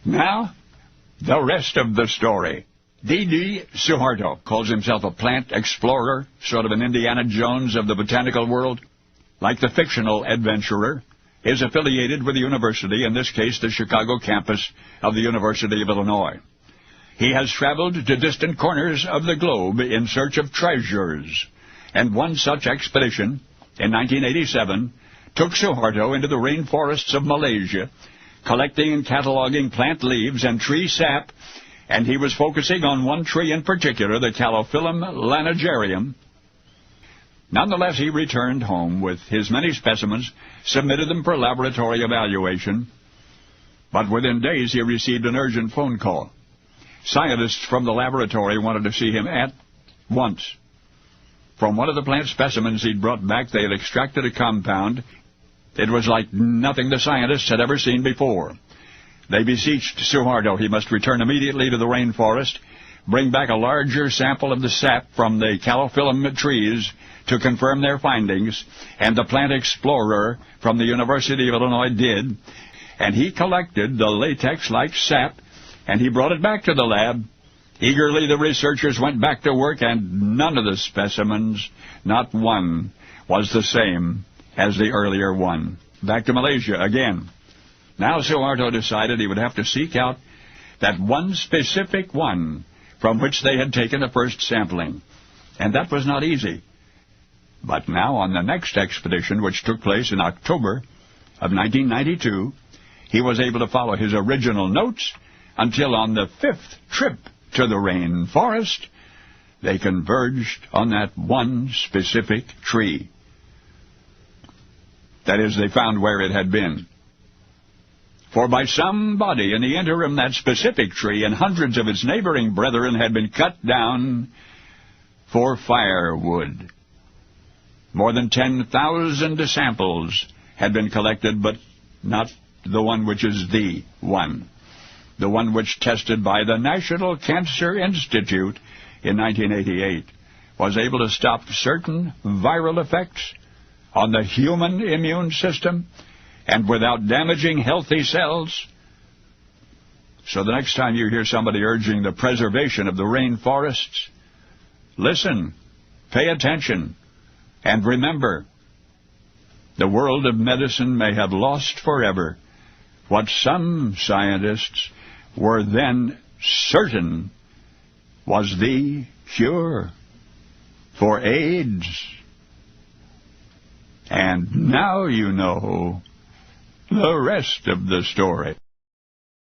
Now, the rest of the story. D.D. Suharto calls himself a plant explorer, sort of an Indiana Jones of the botanical world. Like the fictional adventurer, is affiliated with the university, in this case the Chicago campus of the University of Illinois. He has traveled to distant corners of the globe in search of treasures, and one such expedition, in 1987, took Suharto into the rainforests of Malaysia, collecting and cataloging plant leaves and tree sap, and he was focusing on one tree in particular, the Calophyllum lanigerum. Nonetheless, he returned home with his many specimens, submitted them for laboratory evaluation, but within days he received an urgent phone call. Scientists from the laboratory wanted to see him at once. From one of the plant specimens he'd brought back, they had extracted a compound. It was like nothing the scientists had ever seen before. They beseeched Suharto he must return immediately to the rainforest, bring back a larger sample of the sap from the Calophyllum trees to confirm their findings, and the plant explorer from the University of Illinois did, and he collected the latex-like sap, and he brought it back to the lab. Eagerly the researchers went back to work, and none of the specimens, not one, was the same as the earlier one. Back to Malaysia again. Now Suharto decided he would have to seek out that one specific one from which they had taken the first sampling. And that was not easy. But now on the next expedition, which took place in October of 1992, he was able to follow his original notes until on the 5th trip to the rainforest, they converged on that one specific tree. That is, they found where it had been. For by somebody in the interim, that specific tree and hundreds of its neighboring brethren had been cut down for firewood. More than 10,000 samples had been collected, but not the one which is the one. The one which, tested by the National Cancer Institute in 1988, was able to stop certain viral effects on the human immune system and without damaging healthy cells. So the next time you hear somebody urging the preservation of the rainforests, listen, pay attention, and remember, the world of medicine may have lost forever what some scientists were then certain was the cure for AIDS. And now you know the rest of the story.